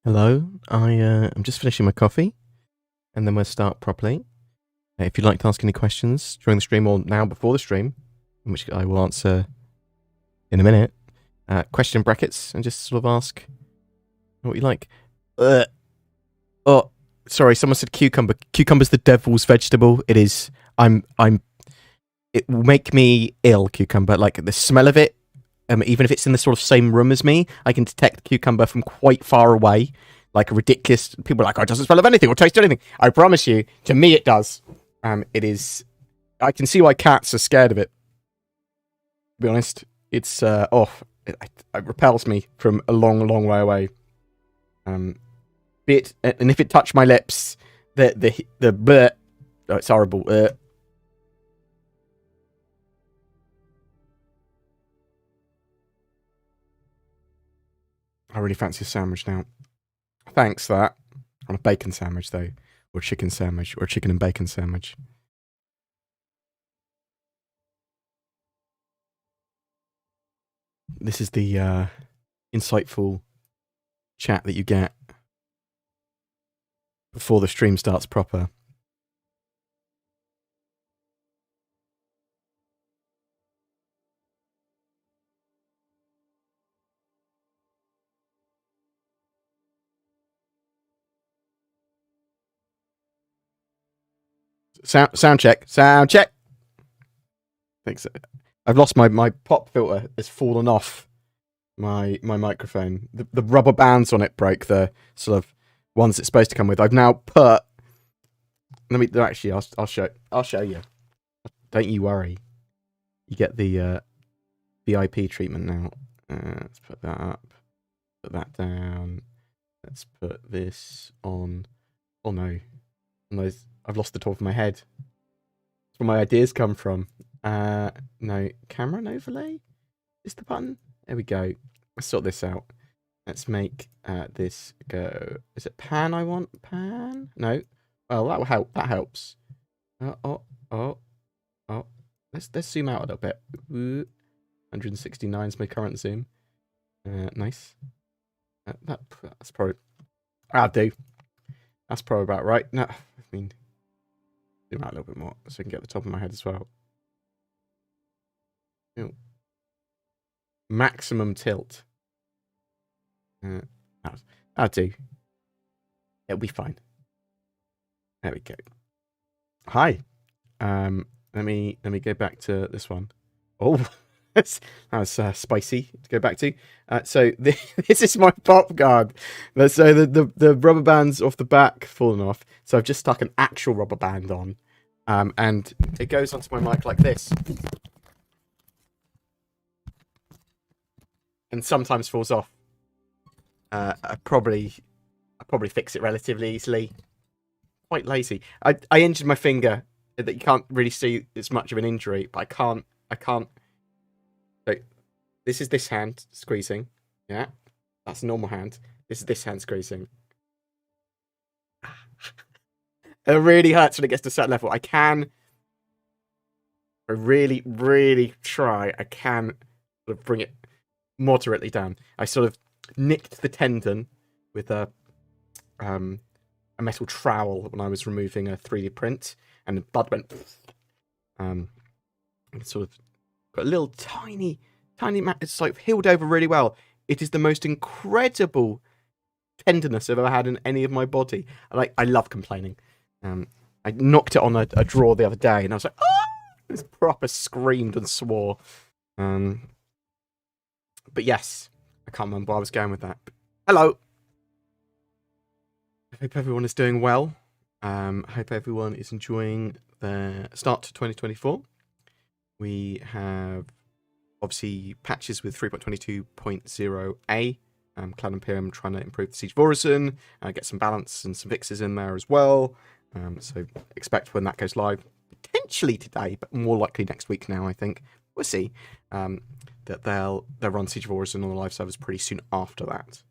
Hello, I'm just finishing my coffee, and then we'll start properly. If you'd like to ask any questions during the stream or now before the stream, which I will answer in a minute, question brackets and just sort of ask what you like. Oh, sorry, someone said cucumber. Cucumber's the devil's vegetable. It is. It will make me ill. Cucumber, like the smell of it. Even if it's in the sort of same room as me, I can detect cucumber from quite far away. Like ridiculous. People are like, oh, it doesn't smell of anything or taste anything. I promise you, to me it does. It is. I can see why cats are scared of it. To be honest, it's it repels me from a long, long way away. And if it touched my lips, the bleh, oh, it's horrible. I really fancy a sandwich now. Thanks for that. On a bacon sandwich, though. Or a chicken sandwich. Or a chicken and bacon sandwich. This is the insightful chat that you get before the stream starts proper. Sound check. Sound check. Thanks. I've lost my pop filter. Has fallen off my microphone. The rubber bands on it broke. The sort of ones it's supposed to come with. I've now put. Let me actually. I'll show you. Don't you worry. You get the VIP treatment now. Let's put that up. Put that down. Let's put this on. Oh no. I've lost the top of my head. That's where my ideas come from. No. Camera and overlay? Is the button? There we go. Let's sort this out. Let's make this go. Is it pan I want? Pan? No. Well, that will help. That helps. Oh. Let's zoom out a little bit. 169 is my current zoom. Nice. That's probably. I'll do. That's probably about right. No, I mean, zoom out a little bit more so I can get the top of my head as well. Ew. Maximum tilt. I'll do. It'll be fine. There we go. Hi. Let me go back to this one. Oh, that was spicy to go back to. So this is my pop guard. So the rubber band's off the back fallen off. So I've just stuck an actual rubber band on, and it goes onto my mic like this, and sometimes falls off. I probably fix it relatively easily. Quite lazy. I injured my finger that you can't really see as much of an injury, but I can't. So this is this hand squeezing. Yeah, that's a normal hand. This is this hand squeezing. It really hurts when it gets to a certain level. I really, really try. I can sort of bring it moderately down. I sort of nicked the tendon with a metal trowel when I was removing a 3D print, and the blood went. It's sort of got a little tiny. It's like healed over really well. It is the most incredible tenderness I've ever had in any of my body. I love complaining. I knocked it on a drawer the other day, and I was like, "Ah!" It's proper screamed and swore. But yes, I can't remember where I was going with that. Hello. I hope everyone is doing well. I hope everyone is enjoying the start to 2024. We have obviously patches with 3.22.0a. Cloud Imperium trying to improve the Siege of Orison, get some balance and some fixes in there as well. So expect when that goes live, potentially today, but more likely next week now, I think. We'll see. That they'll run Siege of Orison on the live servers pretty soon after that.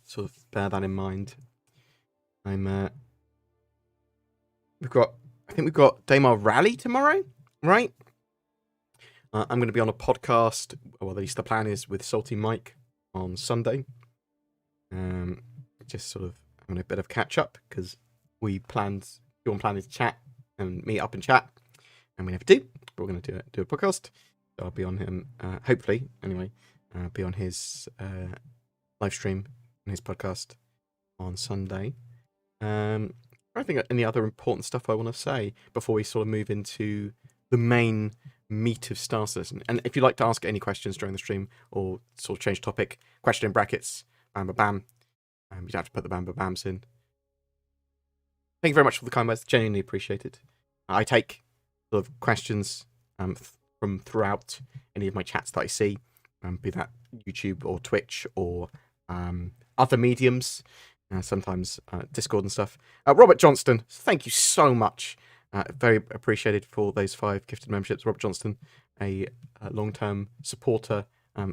Sort of bear that in mind. I think we've got Daymar Rally tomorrow, right? I'm going to be on a podcast, or at least the plan is, with Salty Mike on Sunday. Just sort of having a bit of catch up because Sean planned to chat and meet up and chat, and we never do. But we're going to do a podcast. So I'll be on him, hopefully. Anyway, be on his live stream and his podcast on Sunday. I think any other important stuff I want to say before we sort of move into the main meat of Star Citizen. And if you'd like to ask any questions during the stream or sort of change topic, question in brackets, bam, bam. You don't have to put the bam, bams in. Thank you very much for the kind words. Genuinely appreciated. I take sort of questions from throughout any of my chats that I see, be that YouTube or Twitch or other mediums, sometimes Discord and stuff. Robert Johnston, thank you so much. Very appreciated for those 5 gifted memberships. Robert Johnston, a long-term supporter,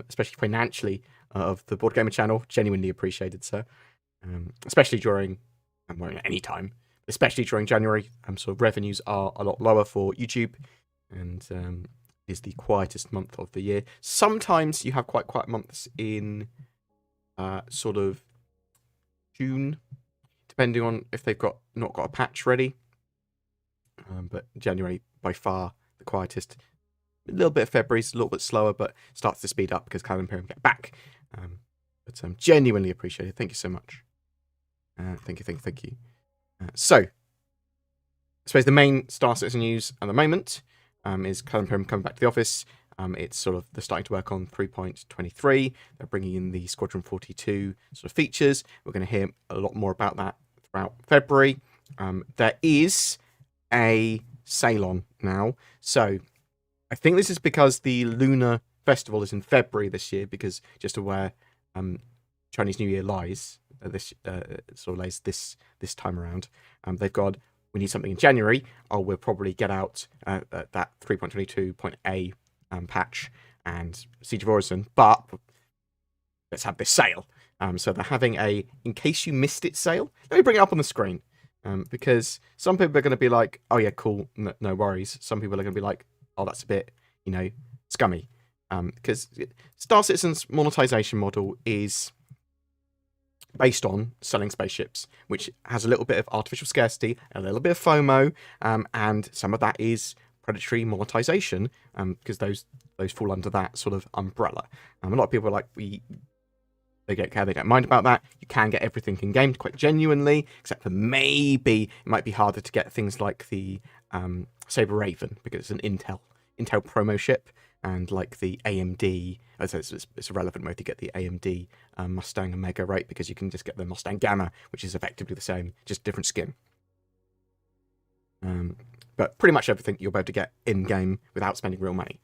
especially financially, of the BoredGamer channel. Genuinely appreciated, sir. Especially during, well, any time, especially during January. Sort of revenues are a lot lower for YouTube, and is the quietest month of the year. Sometimes you have quite quiet months in sort of June, depending on if they've not got a patch ready. But January, by far, the quietest. A little bit of February's a little bit slower, but starts to speed up because Cloud Imperium get back. But genuinely appreciated. Thank you so much. Thank you. So, I suppose the main Star Citizen news at the moment is Cloud Imperium coming back to the office. It's sort of, they're starting to work on 3.23. They're bringing in the Squadron 42 sort of features. We're going to hear a lot more about that throughout February. There is a sale on now. So I think this is because the Lunar Festival is in February this year, because just to where Chinese New Year lies, sort of lays this time around. They've got, we need something in January. We'll probably get out that 3.22.a patch and Siege of Orison, but let's have this sale. So they're having a in case you missed it sale. Let me bring it up on the screen. Because some people are going to be like, oh yeah, cool, no worries. Some people are going to be like, oh, that's a bit, scummy. Because Star Citizen's monetization model is based on selling spaceships, which has a little bit of artificial scarcity, a little bit of FOMO, and some of that is predatory monetization, because those fall under that sort of umbrella. A lot of people are like, they don't mind about that. You can get everything in game quite genuinely, except for maybe it might be harder to get things like the Saber Raven, because it's an Intel promo ship, and like the AMD. It's a relevant way to get the AMD Mustang Omega, right? Because you can just get the Mustang Gamma, which is effectively the same, just different skin. But pretty much everything you'll be able to get in game without spending real money.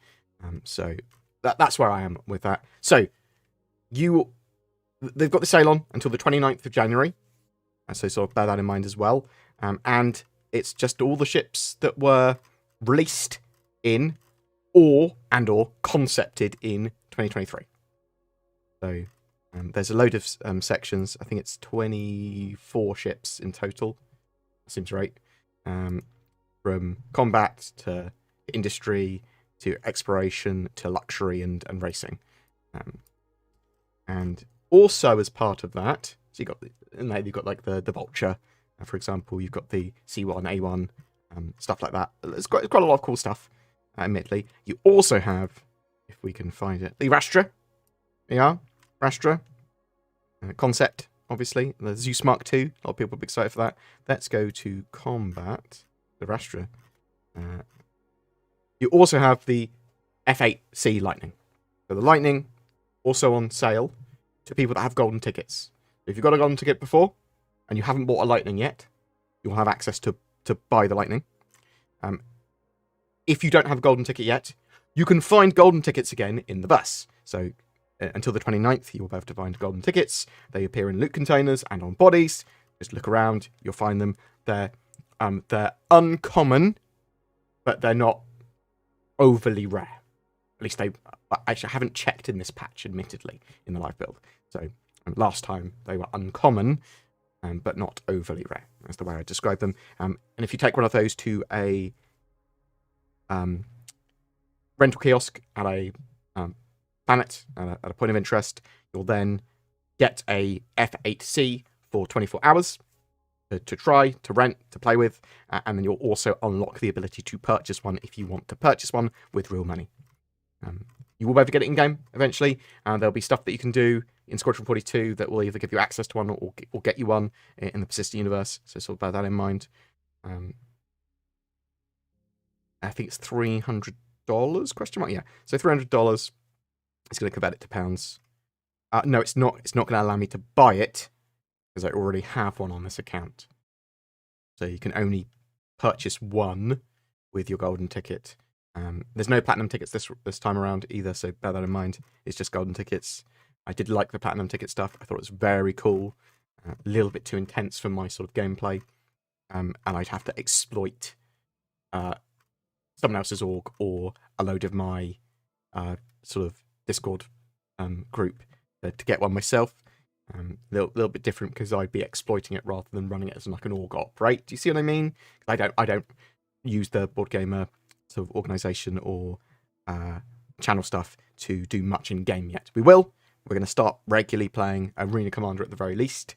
So that's where I am with that. So they've got the sale on until the 29th of January. So sort of bear that in mind as well. And it's just all the ships that were released in or concepted in 2023. So there's a load of sections. I think it's 24 ships in total. Seems right. From combat to industry to exploration to luxury and racing. And also as part of that, so you've got like the Vulture, for example. You've got the C1, A1, stuff like that. It's quite a lot of cool stuff. Admittedly, you also have, if we can find it, the Rastra. Yeah, Rastra concept, obviously. The Zeus Mark II. A lot of people are excited for that. Let's go to combat. The Rastra. You also have the F8C Lightning. So the Lightning also on sale to people that have golden tickets. If you've got a golden ticket before and you haven't bought a Lightning yet, you'll have access to buy the Lightning. If you don't have a golden ticket yet, you can find golden tickets again in the bus. So until the 29th, you'll be able to find golden tickets. They appear in loot containers and on bodies. Just look around, you'll find them. They're uncommon, but they're not overly rare. At least actually, I haven't checked in this patch, admittedly, in the live build. So last time they were uncommon, but not overly rare. That's the way I describe them. And if you take one of those to a rental kiosk at a planet, at a point of interest, you'll then get a F8C for 24 hours to try, to rent, to play with, and then you'll also unlock the ability to purchase one if you want to purchase one with real money. You will be able to get it in-game eventually, and there'll be stuff that you can do in Squadron 42 that will either give you access to one or get you one in the persistent universe, so sort of bear that in mind. I think it's $300, question mark? Yeah, so $300. It's going to convert it to pounds. No, it's not. It's not going to allow me to buy it because I already have one on this account. So you can only purchase one with your golden ticket. There's no platinum tickets this time around either, so bear that in mind. It's just golden tickets. I did like the platinum ticket stuff. I thought it was very cool. A little bit too intense for my sort of gameplay. And I'd have to exploit someone else's org or a load of my sort of Discord group to get one myself. Little bit different because I'd be exploiting it rather than running it as like an org op, right? Do you see what I mean? I don't use the BoredGamer sort of organization or channel stuff to do much in game yet. We will. We're going to start regularly playing Arena Commander at the very least,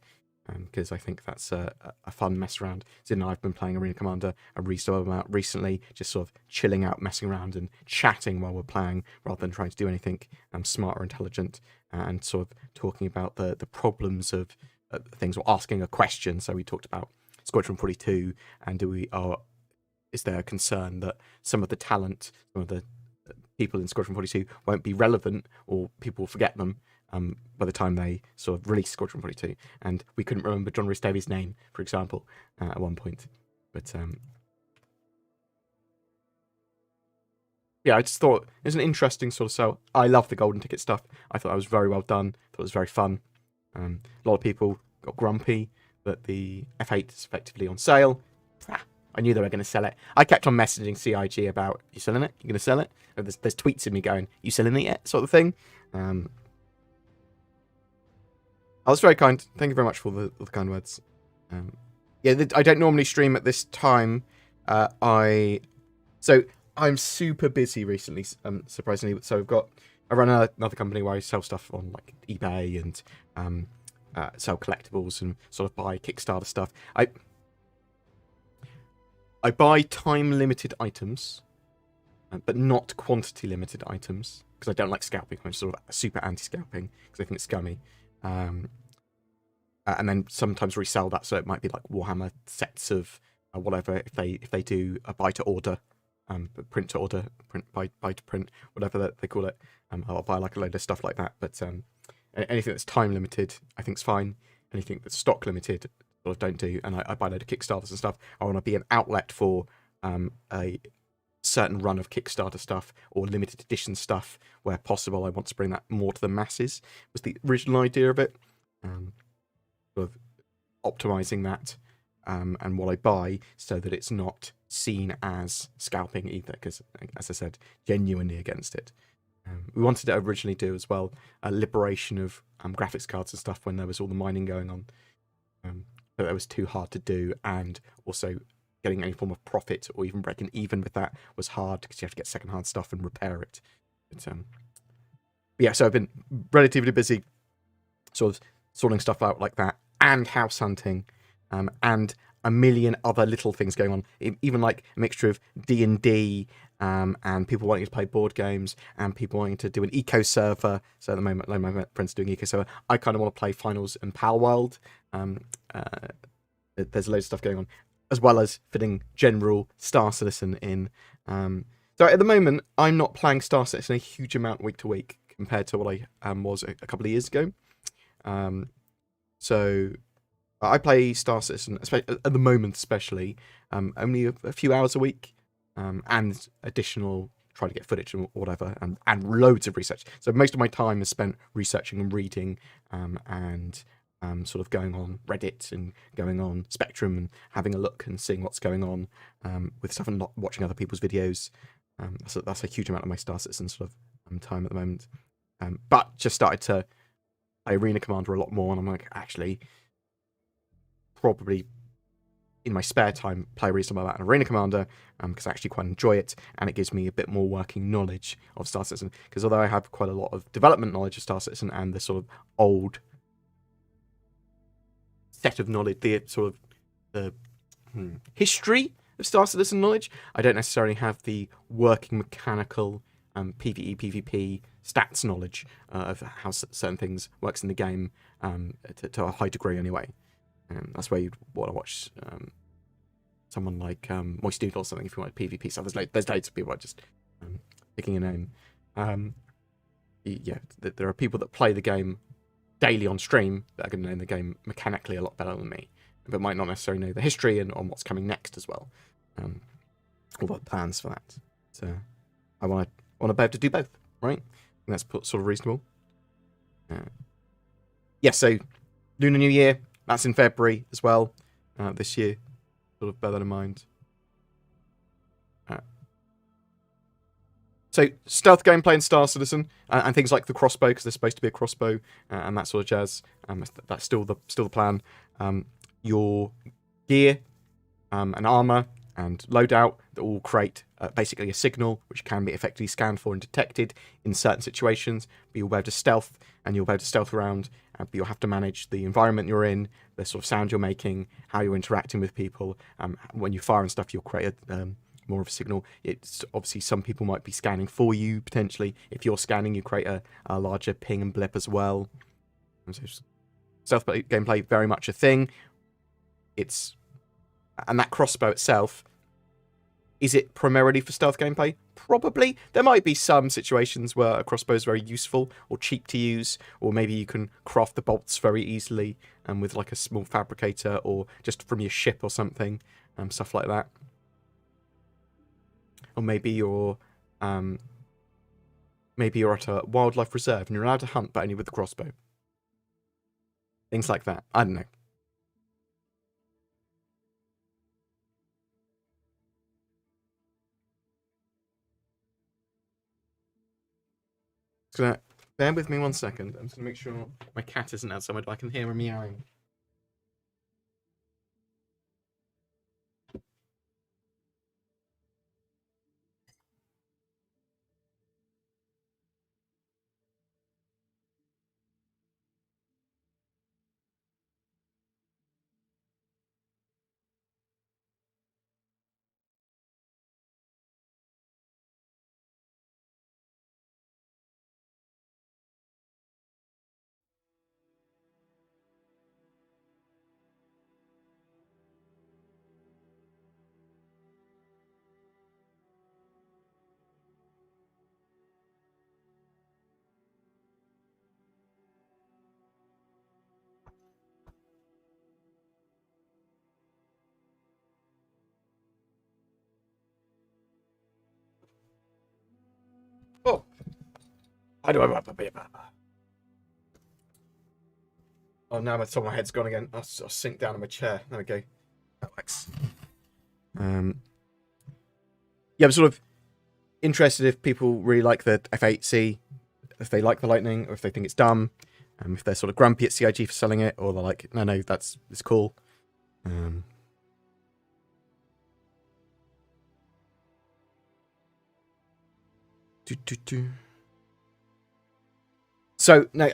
because I think that's a fun mess around. Zid and I have been playing Arena Commander a reasonable amount recently, just sort of chilling out, messing around and chatting while we're playing, rather than trying to do anything smart or intelligent, and sort of talking about the problems of things or asking a question. So we talked about Squadron 42, and is there a concern that some of the talent, some of the people in Squadron 42 won't be relevant, or people will forget them by the time they sort of release Squadron 42? And we couldn't remember John Rhys Davies' name, for example, at one point. But yeah, I just thought it was an interesting sort of sell. I love the golden ticket stuff. I thought that was very well done. Thought it was very fun. A lot of people got grumpy that the F8 is effectively on sale. I knew they were going to sell it. I kept on messaging CIG about, you selling it? You going to sell it? There's tweets of me going, you selling it yet? Sort of thing. I was very kind. Thank you very much for the kind words. Yeah, I don't normally stream at this time. So I'm super busy recently, surprisingly. So I run another company where I sell stuff on like eBay and sell collectibles and sort of buy Kickstarter stuff. I buy time-limited items, but not quantity-limited items, because I don't like scalping. I'm sort of super anti-scalping, because I think it's scummy. And then sometimes resell that, so it might be like Warhammer sets of whatever, if they do a buy-to-order, print-to-order, buy-to-print, whatever they call it. I'll buy like a load of stuff like that, but anything that's time-limited, I think is fine. Anything that's stock-limited, don't do, and I buy a load of Kickstarters and stuff. I want to be an outlet for a certain run of Kickstarter stuff or limited edition stuff where possible. I want to bring that more to the masses, was the original idea of it. Sort of optimizing that and what I buy so that it's not seen as scalping either, because, as I said, genuinely against it. We wanted to originally do as well a liberation of graphics cards and stuff when there was all the mining going on. But that was too hard to do, and also getting any form of profit or even breaking even with that was hard because you have to get secondhand stuff and repair it. But yeah, so I've been relatively busy sort of sorting stuff out like that, and house hunting, and a million other little things going on, even like a mixture of D&D and people wanting to play board games and people wanting to do an eco server. So at the moment, like my friends are doing eco server. I kind of want to play Finals and Pal World. There's loads of stuff going on, as well as fitting general Star Citizen in. So at the moment, I'm not playing Star Citizen a huge amount week to week compared to what I was a couple of years ago. So I play Star Citizen, at the moment especially, only a few hours a week. and additional try to get footage or whatever, and loads of research. So most of my time is spent researching and reading, and sort of going on Reddit and going on Spectrum and having a look and seeing what's going on with stuff and not watching other people's videos. That's a huge amount of my Star Citizen sort of time at the moment. But just started to play Arena Commander a lot more, and I'm like, actually, probably in my spare time play a reasonable amount of Arena Commander, because I actually quite enjoy it, and it gives me a bit more working knowledge of Star Citizen. Because although I have quite a lot of development knowledge of Star Citizen and the sort of old set of knowledge, the sort of the history of Star Citizen knowledge, I don't necessarily have the working mechanical PvE, PvP stats knowledge of how certain things works in the game to a high degree anyway. That's where you'd want to watch someone like Moist Doodle or something if you want PvP stuff. There's loads of people just picking a name. Yeah, there are people that play the game daily on stream that are going to know the game mechanically a lot better than me, but might not necessarily know the history and on what's coming next as well, or what plans for that. So I want to be able to do both, right? And that's sort of reasonable. Yeah, so Lunar New Year, that's in February as well, this year. Sort of bear that in mind. So stealth gameplay in Star Citizen, and things like the crossbow, because there's supposed to be a crossbow and that sort of jazz. That's still the plan. Your gear and armor and loadout that will create basically a signal which can be effectively scanned for and detected in certain situations. But you'll be able to stealth, and you'll be able to stealth around, but you'll have to manage the environment you're in, the sort of sound you're making, how you're interacting with people. When you fire and stuff, you'll create more of a signal. It's obviously some people might be scanning for you potentially. If you're scanning, you create a larger ping and blip as well. So stealth gameplay very much a thing. And that crossbow itself, is it primarily for stealth gameplay? Probably. There might be some situations where a crossbow is very useful or cheap to use, or maybe you can craft the bolts very easily with like a small fabricator or just from your ship or something, stuff like that. Or maybe you're at a wildlife reserve and you're allowed to hunt, but only with the crossbow. Things like that. I don't know. Just gonna bear with me 1 second. I'm just gonna make sure my cat isn't outside my door. I can hear her meowing. Oh, how do I? Oh, now my top of my head's gone again. I'll sink down in my chair. There we go. That works. Yeah, I'm sort of interested if people really like the F8C, if they like the Lightning, or if they think it's dumb, if they're sort of grumpy at CIG for selling it, or they're like, no, it's cool. So no,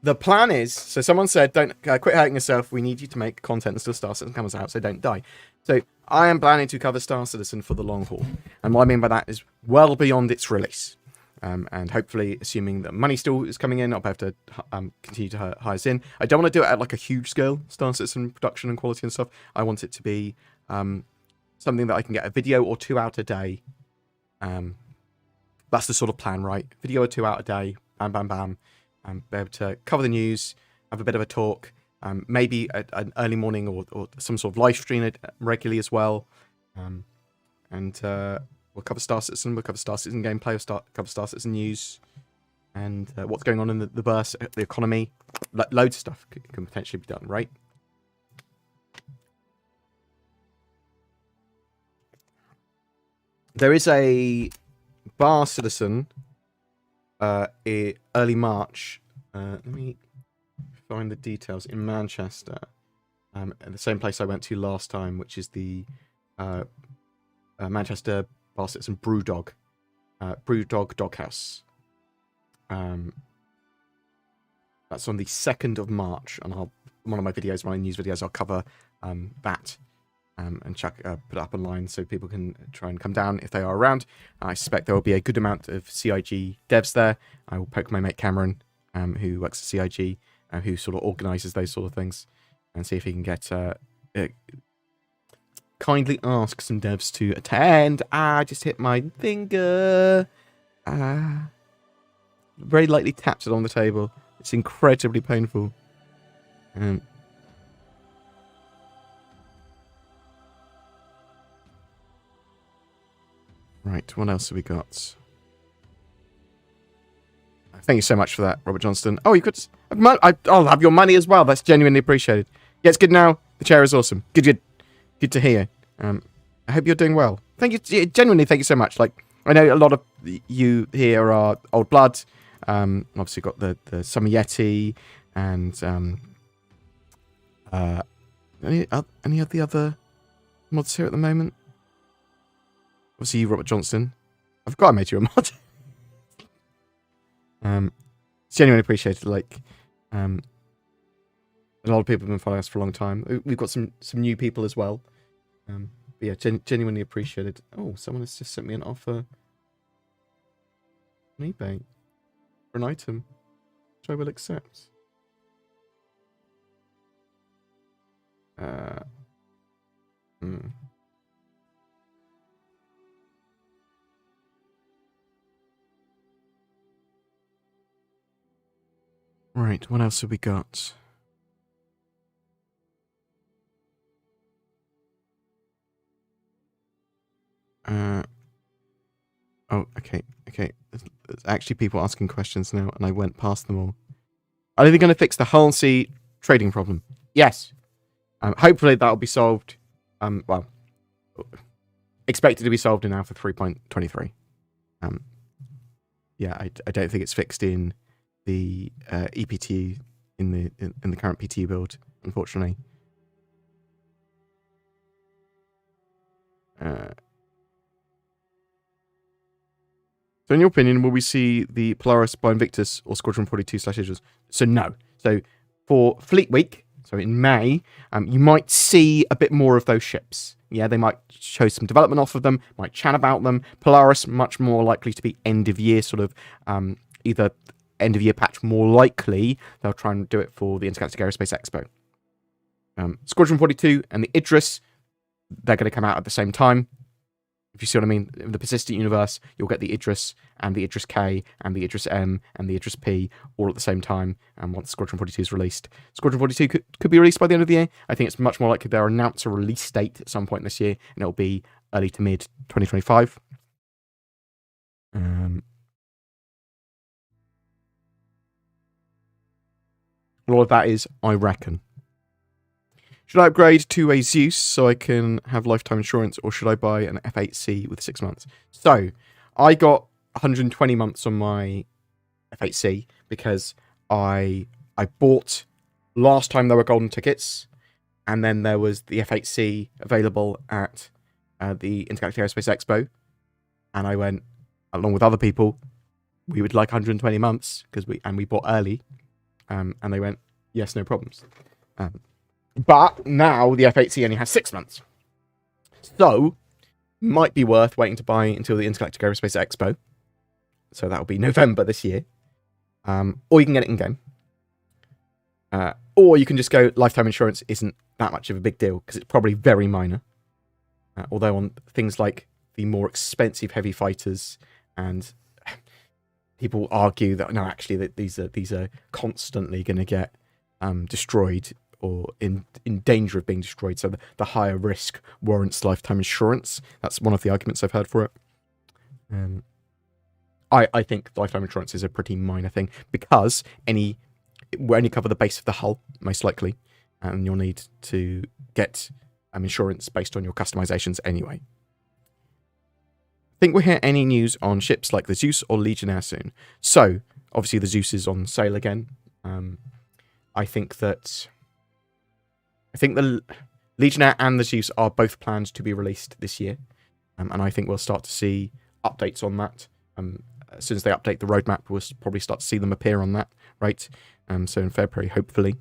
the plan is, so someone said, don't quit hurting yourself. We need you to make content until Star Citizen comes out, so don't die. So I am planning to cover Star Citizen for the long haul, and what I mean by that is well beyond its release. And hopefully, assuming that money still is coming in, I'll be able to continue to hire us in. I don't want to do it at like a huge scale, Star Citizen production and quality and stuff. I want it to be something that I can get a video or 2 out a day. That's the sort of plan, right? Video or 2 out a day, bam, bam, bam. Be able to cover the news, have a bit of a talk, maybe an early morning or some sort of live stream regularly as well. And We'll cover Star Citizen. We'll cover Star Citizen gameplay. We'll cover Star Citizen news. And what's going on in the burst, the economy. Loads of stuff can potentially be done, right? There is a Bar Citizen early March. Let me find the details. In Manchester. At the same place I went to last time, which is the Manchester Bar Citizen Brewdog. Brewdog Doghouse. That's on the 2nd of March, and one of my videos, my news videos, I'll cover that and put it up online so people can try and come down if they are around. I suspect there will be a good amount of CIG devs there. I will poke my mate Cameron, who works at CIG, who sort of organises those sort of things, and see if he can get kindly ask some devs to attend. I just hit my finger. Very lightly tapped it on the table. It's incredibly painful. Right, what else have we got? Thank you so much for that, Robert Johnston. Oh, you could... I'll have your money as well. That's genuinely appreciated. Yeah, it's good now. The chair is awesome. Good to hear. I hope you're doing well. Thank you. Genuinely, thank you so much. Like, I know a lot of you here are old blood. Obviously got the Summer Yeti and any of the other mods here at the moment. Obviously you, Robert Johnston. I forgot I made you a mod. It's genuinely appreciated. Like, a lot of people have been following us for a long time. We've got some new people as well. But yeah, genuinely appreciated. Oh, someone has just sent me an offer on eBay for an item, which I will accept. Right, what else have we got? Oh, okay. There's actually people asking questions now, and I went past them all. Are they going to fix the Hull Sea trading problem? Yes. Hopefully that'll be solved. Well, expected to be solved in Alpha 3.23. Yeah, I don't think it's fixed in the EPT in the current PTU build, unfortunately. So in your opinion, will we see the Polaris by Invictus or Squadron 42/Idris? So no. So for Fleet Week, so in May, you might see a bit more of those ships. Yeah, they might show some development off of them, might chat about them. Polaris, much more likely to be end of year, sort of either end of year patch, more likely. They'll try and do it for the Intergalactic Aerospace Expo. Squadron 42 and the Idris, they're going to come out at the same time. If you see what I mean, in the persistent universe, you'll get the Idris and the Idris K and the Idris M and the Idris P all at the same time. And once Squadron 42 is released, Squadron 42 could be released by the end of the year. I think it's much more likely they'll announce a release date at some point this year, and it'll be early to mid 2025. All of that is, I reckon. Should I upgrade to a Zeus so I can have lifetime insurance, or should I buy an F8C with 6 months? So, I got 120 months on my F8C because I bought last time there were golden tickets, and then there was the F8C available at the Intergalactic Aerospace Expo, and I went, along with other people, we would like 120 months because we bought early, and they went, yes, no problems. But now the F8C only has 6 months. So, might be worth waiting to buy until the Intergalactic Aerospace Expo. So that'll be November this year. Or you can get it in-game. Or you can just go, lifetime insurance isn't that much of a big deal, because it's probably very minor. Although on things like the more expensive heavy fighters, and people argue that, no, actually, that these are constantly going to get destroyed, or in danger of being destroyed, so the higher risk warrants lifetime insurance. That's one of the arguments I've heard for it. I think lifetime insurance is a pretty minor thing because we only cover the base of the hull, most likely, and you'll need to get insurance based on your customizations anyway. Think we'll hear any news on ships like the Zeus or Legionnaire soon. So, obviously the Zeus is on sale again. I think the Legionnaire and the Zeus are both planned to be released this year. And I think we'll start to see updates on that. As soon as they update the roadmap, we'll probably start to see them appear on that, right? So in February, hopefully.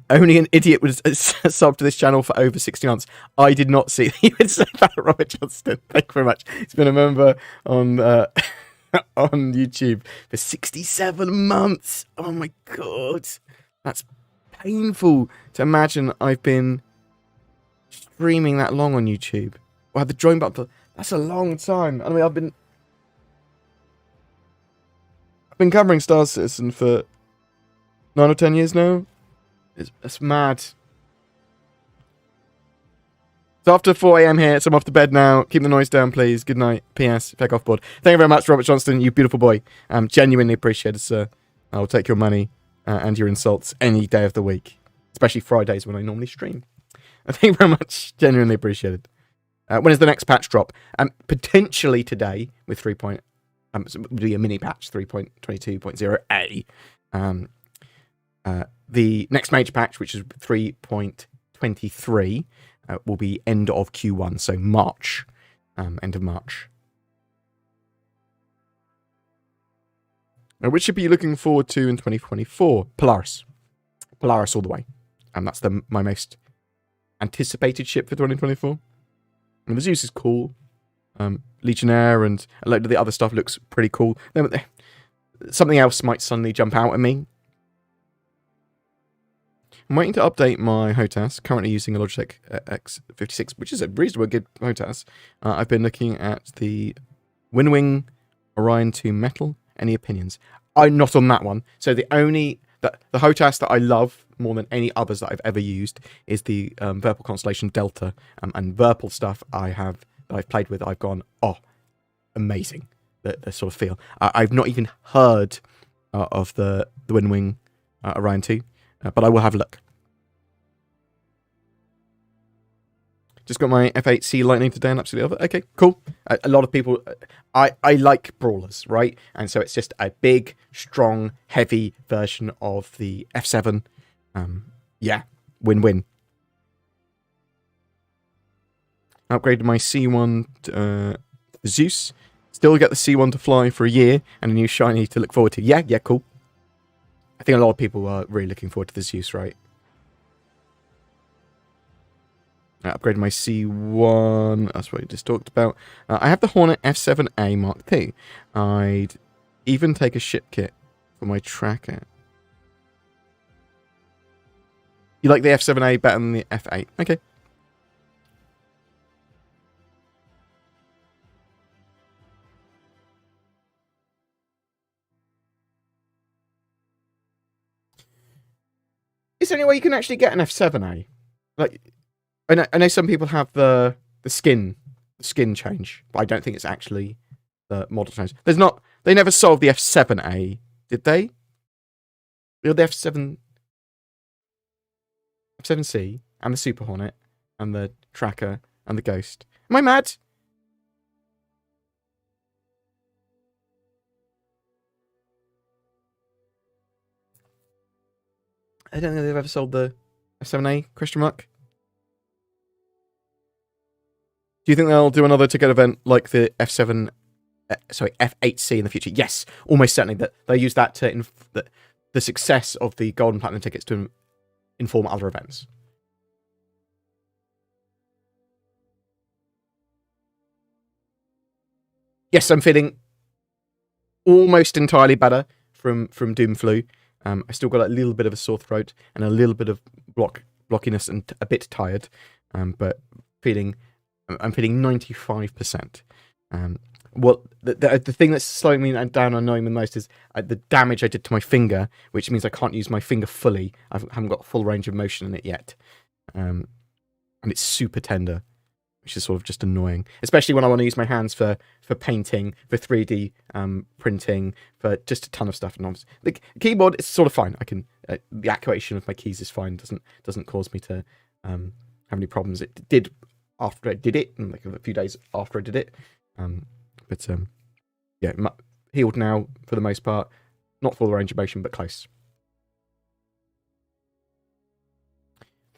Only an idiot would sub to this channel for over 60 months. I did not see you would say that, Robert Johnston. Thank you very much. He's been a member on on YouTube for 67 months. Oh my god. That's painful to imagine I've been streaming that long on YouTube. Wow, the join button, that's a long time. I mean, I've been covering Star Citizen for 9 or 10 years now. It's mad. It's after 4 a.m. here, so I'm off to bed now. Keep the noise down, please. Good night. P.S. Feck off board. Thank you very much, Robert Johnston, you beautiful boy. Genuinely appreciate it, sir. I'll take your money and your insults any day of the week, especially Fridays when I normally stream. Thank you very much. Genuinely appreciate it. When is the next patch drop? Potentially today with 3. Would be a mini patch 3.22.0a. The next major patch, which is 3.23, will be end of Q1, so March, end of March. Now, which should be looking forward to in 2024? Polaris all the way, and that's my most anticipated ship for 2024. And the Zeus is cool. Legionnaire and a load of the other stuff looks pretty cool. Something else might suddenly jump out at me. I'm waiting to update my HOTAS, currently using a Logitech X56, which is a reasonably good HOTAS. I've been looking at the Windwing Orion 2 Metal. Any opinions? I'm not on that one. So the HOTAS that I love more than any others that I've ever used is the Virpil Constellation Delta. And Virpil stuff that I've played with, I've gone, oh, amazing. The sort of feel. I've not even heard of the Windwing Orion 2. But I will have a look. Just got my F8C Lightning today and absolutely love it. Okay, cool. A lot of people... I like brawlers, right? And so it's just a big, strong, heavy version of the F7. Yeah, win-win. Upgraded my C1 to Zeus. Still get the C1 to fly for a year and a new shiny to look forward to. Yeah, cool. I think a lot of people are really looking forward to the Zeus, right? I upgraded my C1. That's what we just talked about. I have the Hornet F7A Mark II. I'd even take a ship kit for my tracker. You like the F7A better than the F8? Okay. Is there any way you can actually get an F7A? Like, I know some people have the skin change, but I don't think it's actually the model change. They never solved the F7A, did they? The F7C and the Super Hornet and the Tracker and the Ghost. Am I mad? I don't think they've ever sold the F7A, question mark. Do you think they'll do another ticket event like the F8C in the future? Yes, almost certainly. That they use that to the success of the Gold and Platinum tickets to inform other events. Yes, I'm feeling almost entirely better from Doom Flu. I still got a little bit of a sore throat and a little bit of blockiness and a bit tired, but I'm feeling 95%. Well, the thing that's slowing me down and annoying me the most is the damage I did to my finger, which means I can't use my finger fully. I haven't got full range of motion in it yet, and it's super tender, which is sort of just annoying, especially when I want to use my hands for painting, for 3D printing, for just a ton of stuff. And the keyboard is sort of fine. I can the activation of my keys is fine. Doesn't cause me to have any problems. It did after I did it, and like a few days after I did it. But yeah, healed now for the most part. Not full range of motion, but close.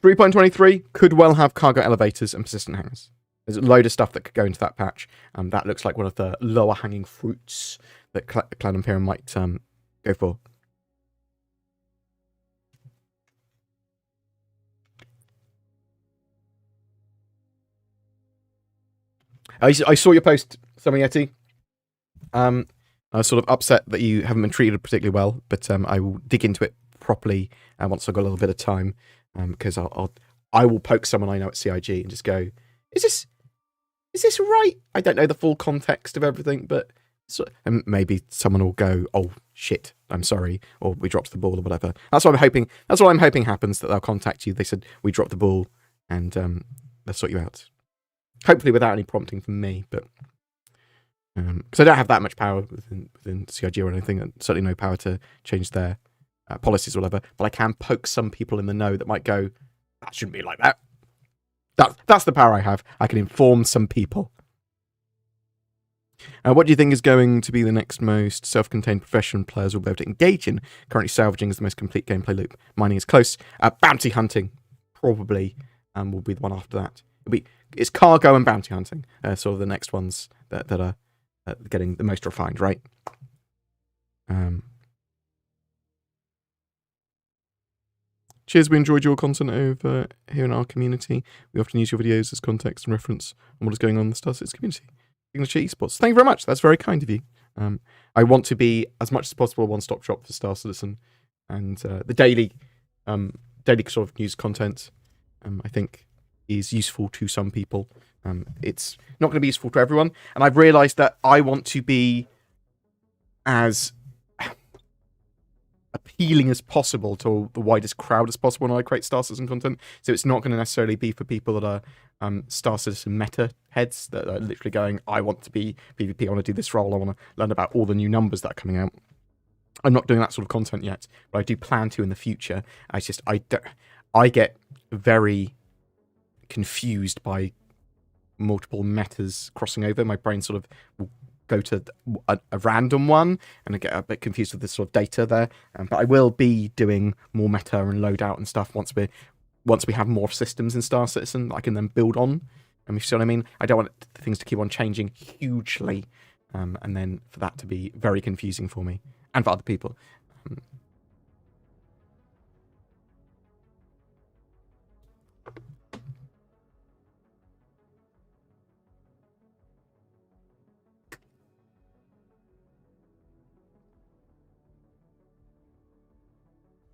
3.23 could well have cargo elevators and persistent hangers. There's a load of stuff that could go into that patch. That looks like one of the lower hanging fruits that Clan Imperium might go for. I saw your post, Summer Yeti. I was sort of upset that you haven't been treated particularly well, but I will dig into it properly once I've got a little bit of time, because I will poke someone I know at CIG and just go, is this right? I don't know the full context of everything, but and maybe someone will go, oh shit, I'm sorry, or we dropped the ball or whatever. That's what I'm hoping. That's what I'm hoping happens, that they'll contact you. They said we dropped the ball, and they'll sort you out. Hopefully without any prompting from me, but because I don't have that much power within CIG or anything, and certainly no power to change their policies or whatever. But I can poke some people in the know that might go, that shouldn't be like that. That's the power I have. I can inform some people. What do you think is going to be the next most self-contained profession players will be able to engage in? Currently, salvaging is the most complete gameplay loop. Mining is close. Bounty hunting probably will be the one after that. It's cargo and bounty hunting, sort of the next ones that are getting the most refined, right? Cheers, we enjoyed your content over here in our community. We often use your videos as context and reference on what is going on in the Star Citizen community. Signature Esports. Thank you very much. That's very kind of you. I want to be, as much as possible, a one-stop shop for Star Citizen, and the daily sort of news content, I think, is useful to some people. It's not going to be useful to everyone, and I've realised that I want to be as appealing as possible to the widest crowd as possible when I create Star Citizen content. So it's not going to necessarily be for people that are Star Citizen meta heads that are literally going, I want to be PvP, I want to do this role, I want to learn about all the new numbers that are coming out. I'm not doing that sort of content yet, but I do plan to in the future. I get very confused by multiple metas crossing over. My brain sort of will go to a random one, and I get a bit confused with this sort of data there. But I will be doing more meta and loadout and stuff once we have more systems in Star Citizen that I can then build on. And you see what I mean? I don't want things to keep on changing hugely, and then for that to be very confusing for me and for other people.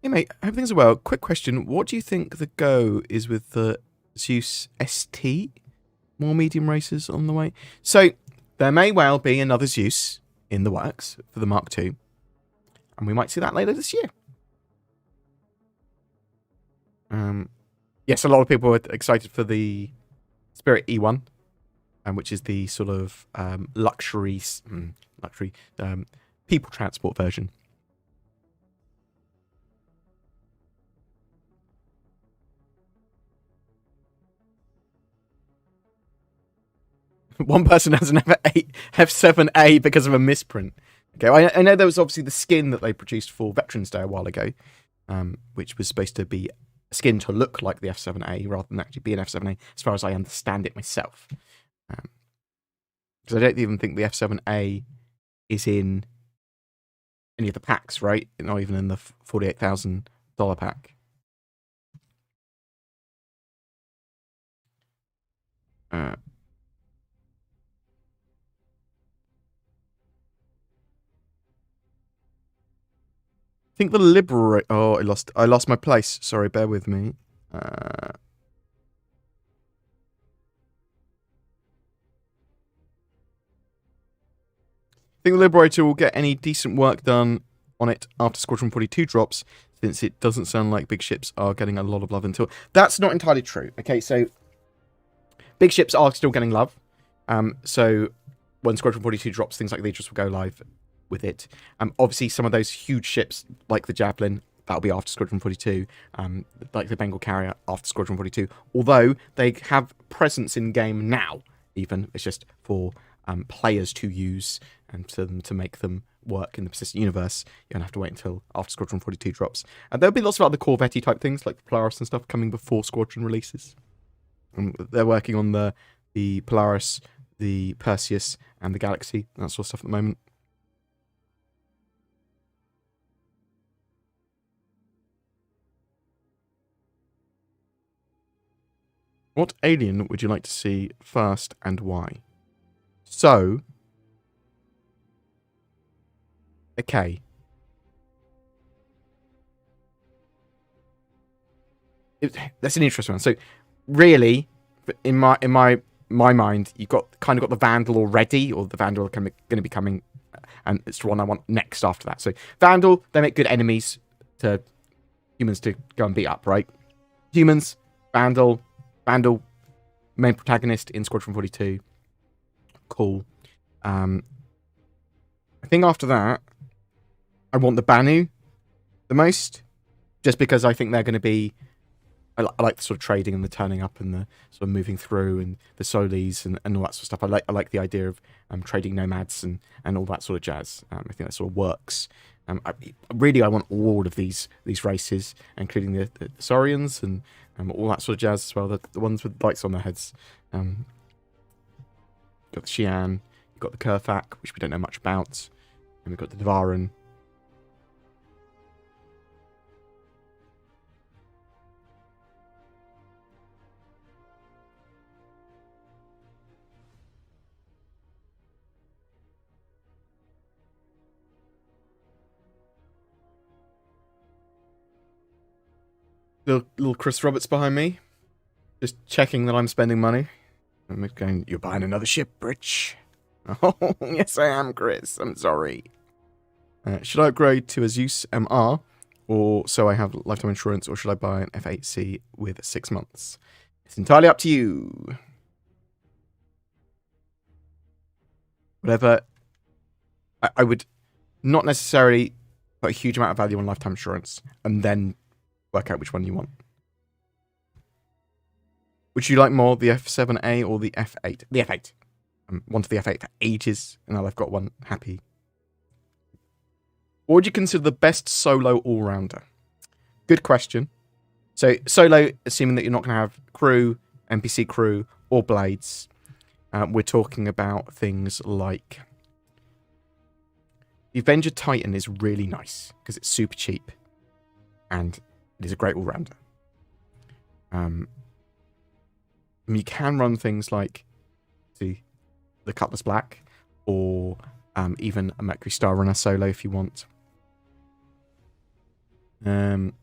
Hey mate, I hope things are well. Quick question, what do you think the go is with the Zeus ST? More medium races on the way? So, there may well be another Zeus in the works for the Mark II, and we might see that later this year. Yes, a lot of people are excited for the Spirit E1, which is the sort of luxury people transport version. One person has an F7A because of a misprint. Okay, I know there was obviously the skin that they produced for Veterans Day a while ago, which was supposed to be a skin to look like the F7A rather than actually be an F7A, as far as I understand it myself. Because I don't even think the F7A is in any of the packs, right? Not even in the $48,000 pack. I think the Liberator... Oh, I lost my place. Sorry, bear with me. I think the Liberator will get any decent work done on it after Squadron 42 drops, since it doesn't sound like big ships are getting a lot of love until... That's not entirely true. Okay, so Big ships are still getting love. So when Squadron 42 drops, things like the Aegis will go live with it. Obviously, some of those huge ships, like the Javelin, that'll be after Squadron 42, like the Bengal Carrier after Squadron 42. Although they have presence in game now, even it's just for players to use and for them to make them work in the persistent universe. You don't have to wait until after Squadron 42 drops. And there'll be lots of other Corvette type things like the Polaris and stuff coming before Squadron releases. They're working on the Polaris, the Perseus, and the Galaxy, that sort of stuff at the moment. What alien would you like to see first and why? So, okay. That's an interesting one. So, really, in my mind, you've got the Vandal already, or the Vandal are going to be coming, and it's the one I want next after that. So, Vandal, they make good enemies to humans to go and beat up, right? Humans, Vandal, main protagonist in Squadron 42. Cool. I think after that, I want the Banu the most, just because I think they're going to be. I like the sort of trading and the turning up and the sort of moving through and the Solis and all that sort of stuff. I like the idea of trading nomads and all that sort of jazz. I think that sort of works. I want all of these races, including the Saurians and all that sort of jazz as well. The ones with lights on their heads. You've got the Xi'an, you've got the Kerthak, which we don't know much about, and we've got the Devaran. Little Chris Roberts behind me, just checking that I'm spending money. I'm going, you're buying another ship, Rich. Oh, yes I am, Chris. I'm sorry. Should I upgrade to a Zeus MR, or so I have lifetime insurance, or should I buy an F8C with 6 months? It's entirely up to you. Whatever. I would not necessarily put a huge amount of value on lifetime insurance, and then work out which one you want. Would you like more the F7A or the F8? The F8. Wanted the F8 for ages, and now I've got one happy. What would you consider the best solo all-rounder? Good question. So, solo, assuming that you're not going to have crew, NPC crew, or blades, we're talking about things like... The Avenger Titan is really nice, because it's super cheap, and it is a great all-rounder. You can run things like the Cutlass Black, or even a Mercury Star Runner solo if you want. It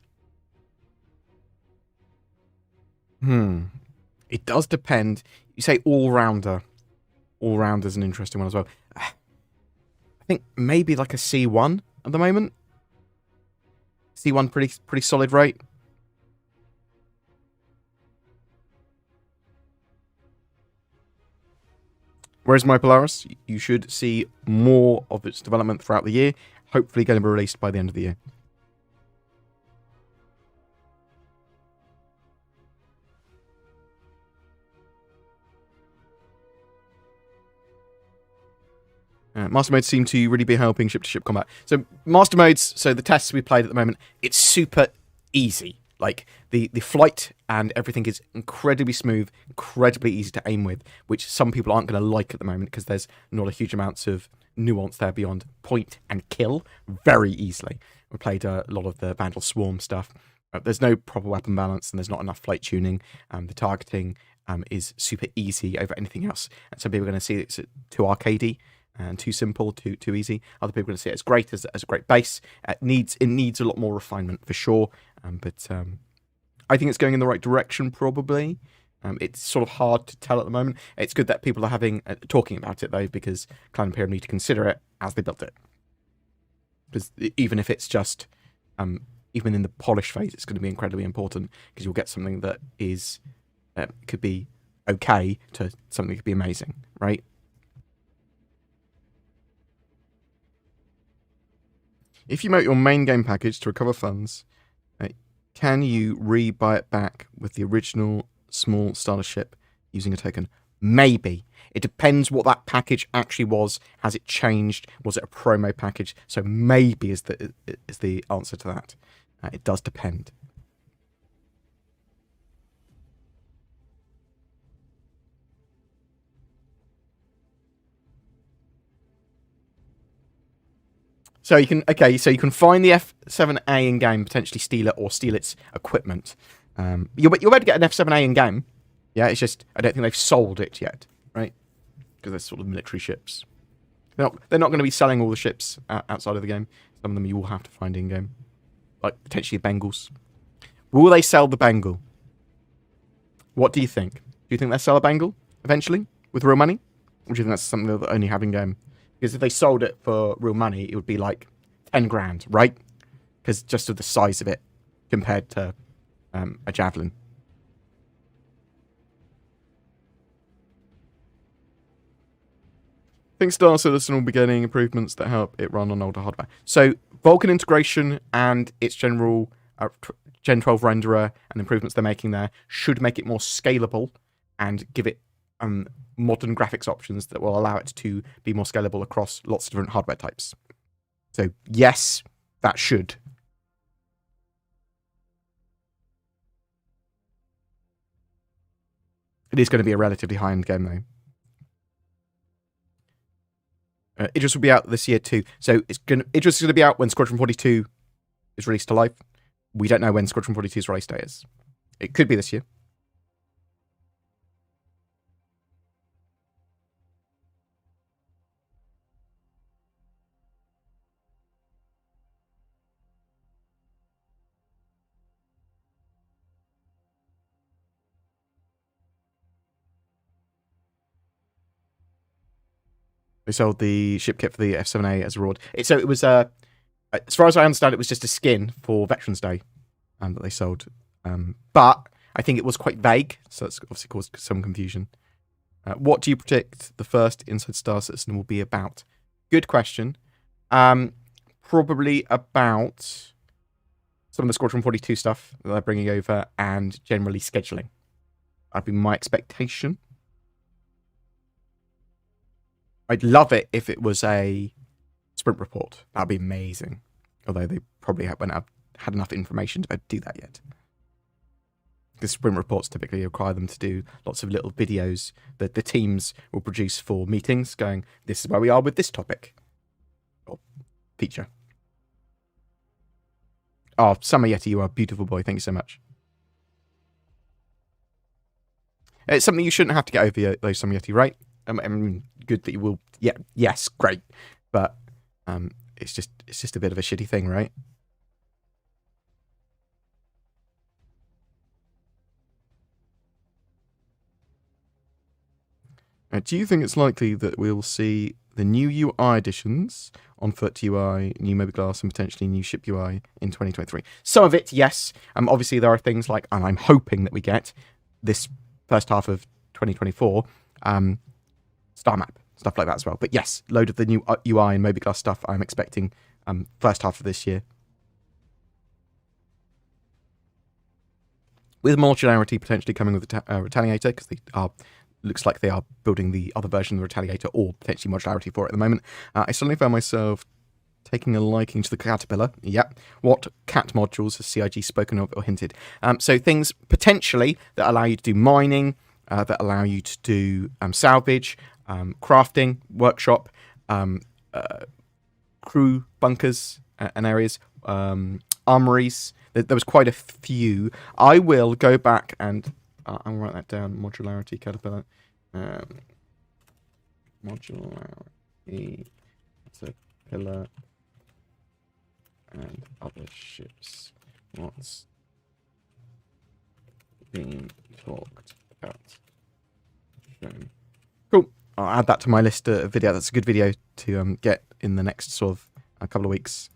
does depend. You say all-rounder. All-rounder's an interesting one as well. I think maybe like a C1 at the moment. C1 pretty solid rate. Whereas my Polaris, you should see more of its development throughout the year. Hopefully going to be released by the end of the year. Master modes seem to really be helping ship-to-ship combat. So master modes, so the tests we played at the moment, it's super easy. Like, the flight and everything is incredibly smooth, incredibly easy to aim with, which some people aren't going to like at the moment because there's not a huge amount of nuance there beyond point and kill very easily. We played a lot of the Vandal Swarm stuff. There's no proper weapon balance and there's not enough flight tuning. The targeting is super easy over anything else. And some people are going to see it's too arcadey and too simple, too easy. Other people are going to see it as great, as a great base. It needs a lot more refinement for sure. But I think it's going in the right direction, probably. It's sort of hard to tell at the moment. It's good that people are talking about it, though, because Clan Imperium need to consider it as they build it. Because even if it's just, even in the polish phase, it's going to be incredibly important, because you'll get something that is, could be okay to something that could be amazing, right? If you make your main game package to recover funds, can you re-buy it back with the original small starter ship using a token? Maybe. It depends what that package actually was. Has it changed? Was it a promo package? So maybe is the answer to that. It does depend. So you can so you can find the F7A in game, potentially steal it or steal its equipment. You're able to get an F7A in game. Yeah, it's just I don't think they've sold it yet, right? Because they're sort of military ships. They're not going to be selling all the ships outside of the game. Some of them you will have to find in game, like potentially Bengals. Will they sell the Bengal? What do you think? Do you think they'll sell a Bengal eventually with real money, or do you think that's something they'll only have in game? Because if they sold it for real money, it would be like 10 grand, right? Because just of the size of it compared to a Javelin. I think Star Citizen will be getting improvements that help it run on older hardware. So Vulkan integration and its general Gen 12 renderer and improvements they're making there should make it more scalable and give it modern graphics options that will allow it to be more scalable across lots of different hardware types. So yes, that should. It is going to be a relatively high-end game, though. Idris will be out this year too. So Idris is going to be out when Squadron 42 is released to life. We don't know when Squadron 42's release date is. It could be this year. They sold the ship kit for the F7A as a reward. So it was, as far as I understand, it was just a skin for Veterans Day that they sold. But I think it was quite vague, so that's obviously caused some confusion. What do you predict the first Inside Star Citizen will be about? Good question. Probably about some of the Squadron 42 stuff that they're bringing over and generally scheduling. That'd be my expectation. I'd love it if it was a sprint report. That'd be amazing. Although they probably haven't had enough information to do that yet. The sprint reports typically require them to do lots of little videos that the teams will produce for meetings going, this is where we are with this topic. Or feature. Oh, Summer Yeti, you are a beautiful boy. Thank you so much. It's something you shouldn't have to get over, though, Summer Yeti, right? I mean, good that you will. Yeah, yes, great. But it's just a bit of a shitty thing, right? Do you think it's likely that we'll see the new UI additions on Foot UI, new Mobileglass, and potentially new Ship UI in 2023? Some of it, yes. Obviously, there are things like, and I'm hoping that we get this first half of 2024, Star Map, stuff like that as well. But yes, load of the new UI and Mobileglass stuff I'm expecting first half of this year. With modularity potentially coming with the Retaliator, because they are looks like they are building the other version of the Retaliator or potentially modularity for it at the moment. I suddenly found myself taking a liking to the Caterpillar. Yep. What cat modules has CIG spoken of or hinted? So things potentially that allow you to do mining, that allow you to do salvage, crafting, workshop, crew bunkers and areas, armories. There was quite a few. I will go back and I'll write that down. Modularity Caterpillar. Modularity Caterpillar and other ships. What's being talked about? Cool. I'll add that to my list of video. That's a good video to get in the next sort of a couple of weeks.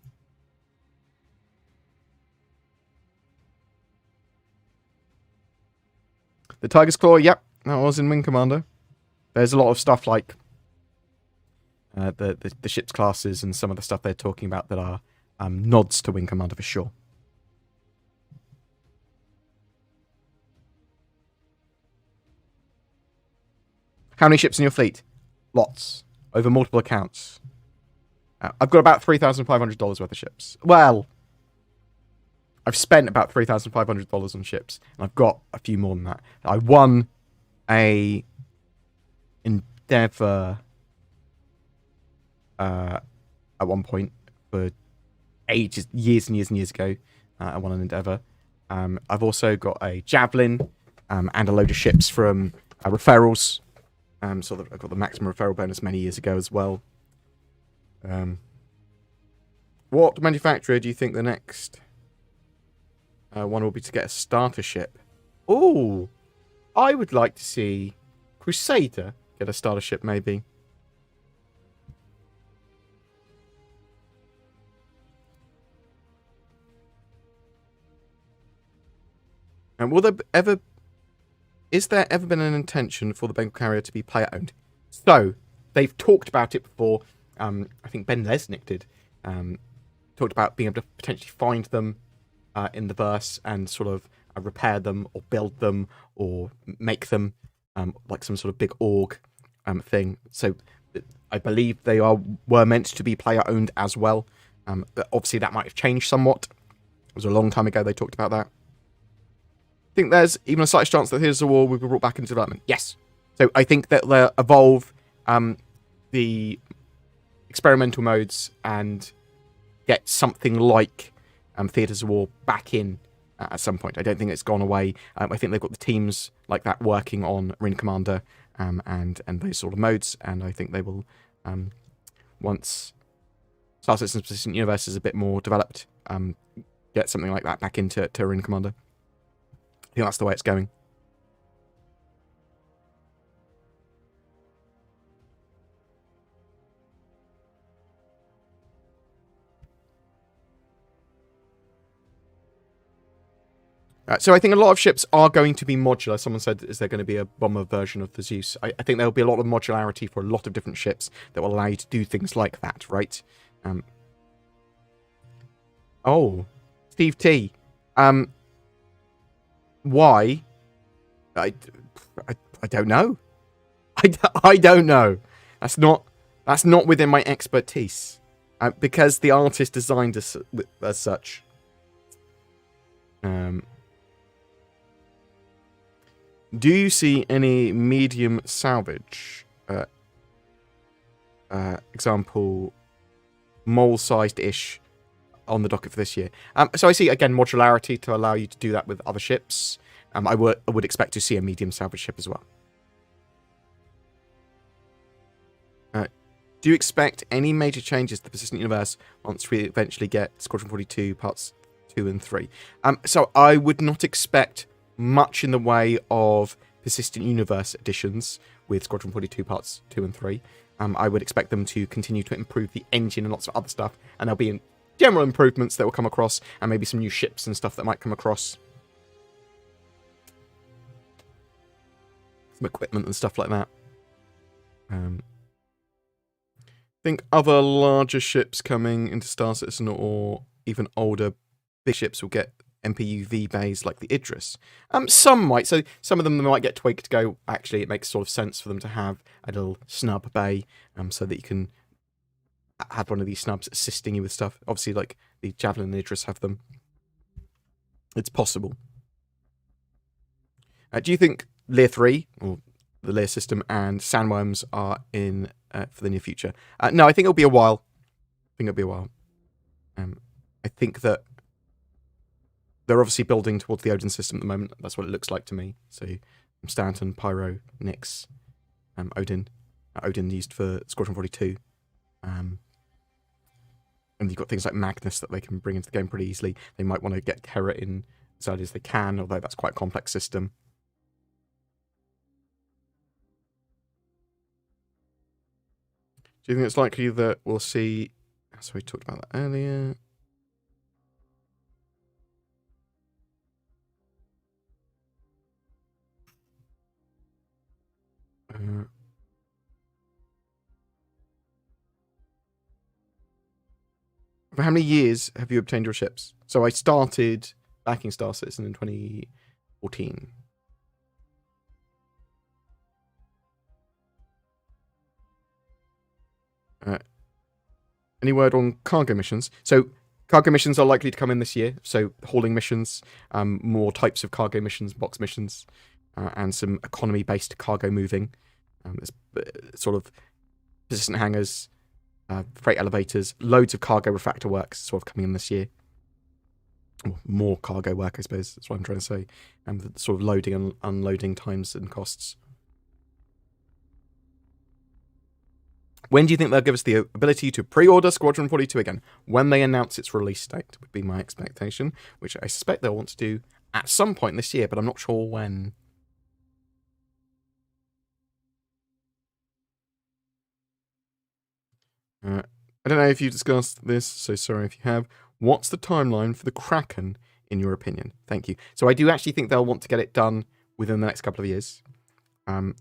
The Tiger's Claw, yep. That was in Wing Commander. There's a lot of stuff like the ship's classes and some of the stuff they're talking about that are nods to Wing Commander for sure. How many ships in your fleet? Lots. Over multiple accounts. I've got about $3,500 worth of ships. Well, I've spent about $3,500 on ships, and I've got a few more than that. I won a Endeavour at one point for ages, years and years and years ago. I won an Endeavour. I've also got a Javelin and a load of ships from referrals. So I've got the maximum referral bonus many years ago as well. What manufacturer do you think the next one will be to get a starter ship? Oh, I would like to see Crusader get a starter ship, maybe. And will there ever... Is there ever been an intention for the Bengal carrier to be player-owned? So, they've talked about it before. I think Ben Lesnick did. Talked about being able to potentially find them in the verse and sort of repair them or build them or make them like some sort of big org thing. So, I believe they were meant to be player-owned as well. But obviously, that might have changed somewhat. It was a long time ago they talked about that. I think there's even a slight chance that Here's the War will be brought back into development. Yes. So I think that they'll evolve the experimental modes and get something like Theatres of War back in at some point. I don't think it's gone away. I think they've got the teams like that working on Ring Commander and those sort of modes, and I think they will, once Star Citizen's Persistent Universe is a bit more developed, get something like that back into Ring Commander. I think that's the way it's going. So I think a lot of ships are going to be modular. Someone said, is there going to be a bomber version of the Zeus? I think there will be a lot of modularity for a lot of different ships that will allow you to do things like that, right? Oh, Steve T. Why? I don't know. I don't know. That's not within my expertise. Because the artist designed as such. Do you see any medium salvage? Example, mole-sized-ish on the docket for this year. So I see, again, modularity to allow you to do that with other ships. I would expect to see a medium salvage ship as well. Do you expect any major changes to the Persistent Universe once we eventually get Squadron 42 parts 2 and 3? So I would not expect much in the way of Persistent Universe additions with Squadron 42 parts 2 and 3. I would expect them to continue to improve the engine and lots of other stuff, and there'll be general improvements that will come across, and maybe some new ships and stuff that might come across. Some equipment and stuff like that. I think other larger ships coming into Star Citizen or even older big ships will get MPUV bays like the Idris. Some might. So some of them might get tweaked to go, actually, it makes sort of sense for them to have a little snub bay so that you can have one of these snubs assisting you with stuff. Obviously, like the Javelin and Idris have them. It's possible. Do you think Lear 3, or the Lear system, and Sandworms are in for the near future? No, I think it'll be a while. I think that they're obviously building towards the Odin system at the moment. That's what it looks like to me. So Stanton, Pyro, Nyx, Odin. Odin used for Squadron 42. And you've got things like Magnus that they can bring into the game pretty easily. They might want to get Terra in as early as they can, although that's quite a complex system. Do you think it's likely that we'll see... So we talked about that earlier. For how many years have you obtained your ships? So I started backing Star Citizen in 2014. Any word on cargo missions? So cargo missions are likely to come in this year. So hauling missions, more types of cargo missions, box missions, and some economy-based cargo moving. There's sort of persistent hangars, freight elevators, loads of cargo refactor works sort of coming in this year. More cargo work, I suppose. That's what I'm trying to say. And sort of loading and unloading times and costs. When do you think they'll give us the ability to pre-order Squadron 42 again? When they announce its release date would be my expectation, which I suspect they'll want to do at some point this year, but I'm not sure when. I don't know if you discussed this, so sorry if you have. What's the timeline for the Kraken, in your opinion? Thank you. So I do actually think they'll want to get it done within the next couple of years. I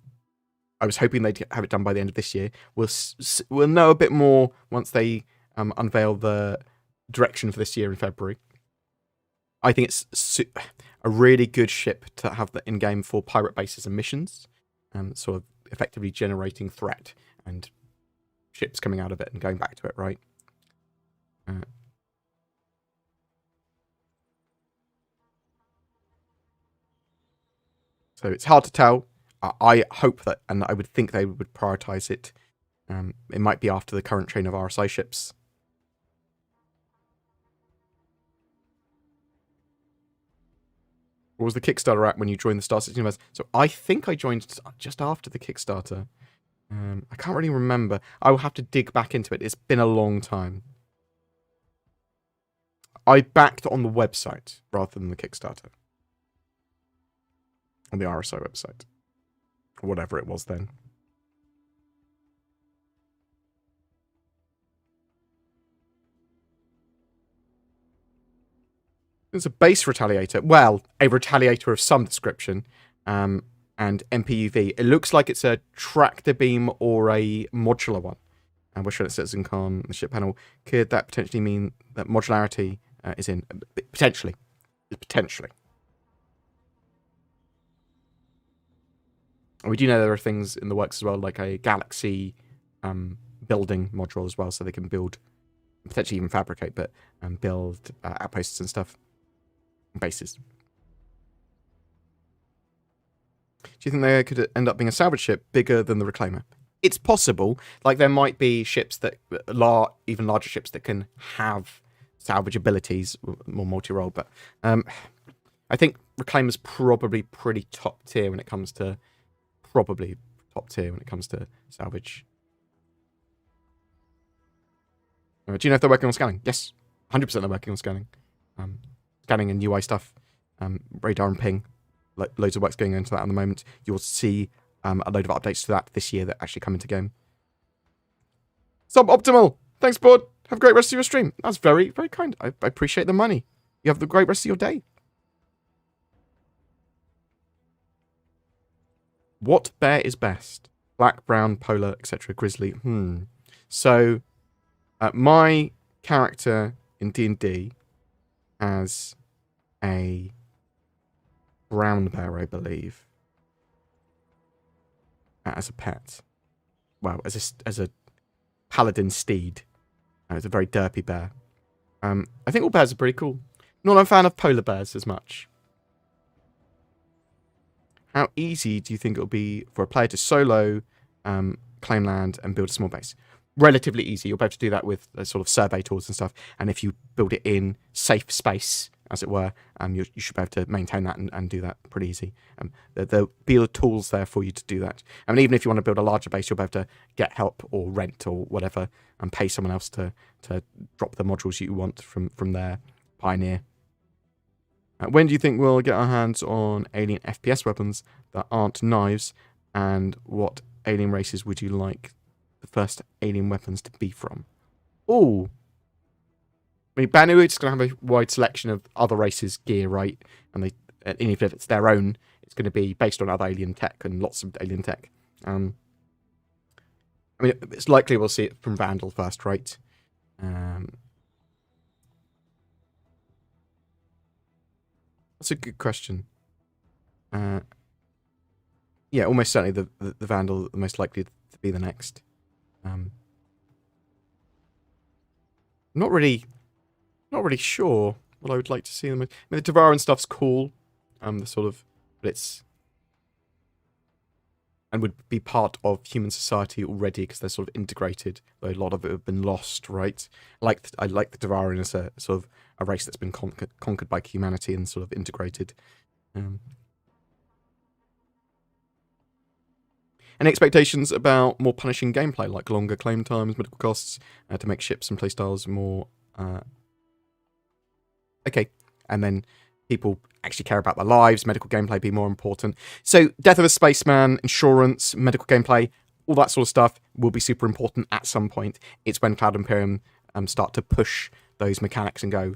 was hoping they'd have it done by the end of this year. We'll know a bit more once they unveil the direction for this year in February. I think it's a really good ship to have that in game for pirate bases and missions, sort of effectively generating threat and ships coming out of it and going back to it, right? So it's hard to tell. I hope that, and I would think they would prioritize it. It might be after the current train of RSI ships. What was the Kickstarter at when you joined the Star Citizen universe? So I think I joined just after the Kickstarter. I can't really remember. I will have to dig back into it. It's been a long time. I backed on the website rather than the Kickstarter. On the RSI website. Or whatever it was then. There's a base retaliator. Well, a retaliator of some description. And MPUV. It looks like it's a tractor beam or a modular one. And we're sure it says in the ship panel. Could that potentially mean that modularity is in? Potentially. Potentially. We do know there are things in the works as well, like a galaxy building module as well, so they can build, potentially even fabricate, but build outposts and stuff. Bases. Do you think they could end up being a salvage ship bigger than the Reclaimer? It's possible. Like, there might be ships that, even larger ships that can have salvage abilities, more multi-role, but I think Reclaimer's probably pretty top tier when it comes to salvage. Do you know if they're working on scanning? Yes, 100% they're working on scanning. Scanning and UI stuff, radar and ping. Loads of work's going into that at the moment. You'll see a load of updates to that this year that actually come into game. Suboptimal! Thanks, Board. Have a great rest of your stream. That's very, very kind. I appreciate the money. You have the great rest of your day. What bear is best? Black, brown, polar, etc. Grizzly. So, my character in D&D has a brown bear, I believe, as a pet. Well, as a paladin steed. It's a very derpy bear. I think all bears are pretty cool. Not a fan of polar bears as much. How easy do you think it'll be for a player to solo claim land and build a small base? Relatively easy. You'll be able to do that with sort of survey tools and stuff. And if you build it in safe space, as it were, you should be able to maintain that and do that pretty easy. There'll be the tools there for you to do that. I mean, even if you want to build a larger base, you'll be able to get help or rent or whatever and pay someone else to drop the modules you want from their Pioneer. When do you think we'll get our hands on alien FPS weapons that aren't knives? And what alien races would you like the first alien weapons to be from? Oh, I mean, Banu is going to have a wide selection of other races' gear, right? And even if it's their own, it's going to be based on other alien tech and lots of alien tech. I mean, it's likely we'll see it from Vandal first, right? That's a good question. Yeah, almost certainly the Vandal, the most likely to be the next. Not really sure what I would like to see them. I mean, the Tavaran stuff's cool. The sort of, but it's and would be part of human society already because they're sort of integrated. Though a lot of it have been lost, right? I like the Tavaran as a sort of a race that's been conquered by humanity and sort of integrated. Any expectations about more punishing gameplay, like longer claim times, medical costs, to make ships and playstyles more... okay, and then people actually care about their lives, medical gameplay be more important. So, death of a spaceman, insurance, medical gameplay, all that sort of stuff will be super important at some point. It's when Cloud Imperium start to push those mechanics and go,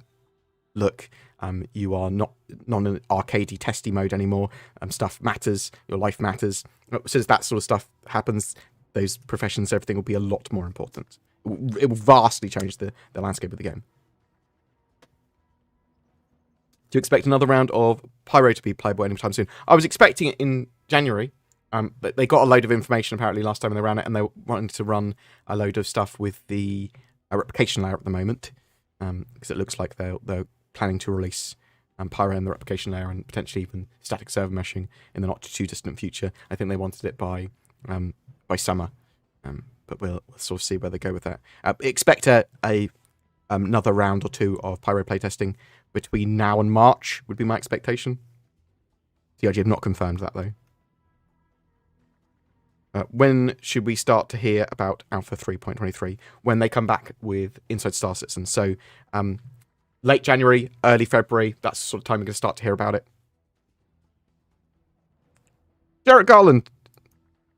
look, you are not an arcadey testy mode anymore. Stuff matters. Your life matters. So as that sort of stuff happens, those professions, everything will be a lot more important. It will vastly change the landscape of the game. Do you expect another round of Pyro to be playable anytime soon? I was expecting it in January, but they got a load of information apparently last time they ran it, and they wanted to run a load of stuff with the replication layer at the moment, because it looks like they're planning to release Pyro and the replication layer and potentially even static server meshing in the not too distant future. I think they wanted it by summer, but we'll sort of see where they go with that. Expect another round or two of Pyro playtesting between now and March would be my expectation. TRG have not confirmed that though. When should we start to hear about Alpha 3.23? When they come back with Inside Star Citizen. So, late January, early February, that's the sort of time we're going to start to hear about it. Jarrett Garland,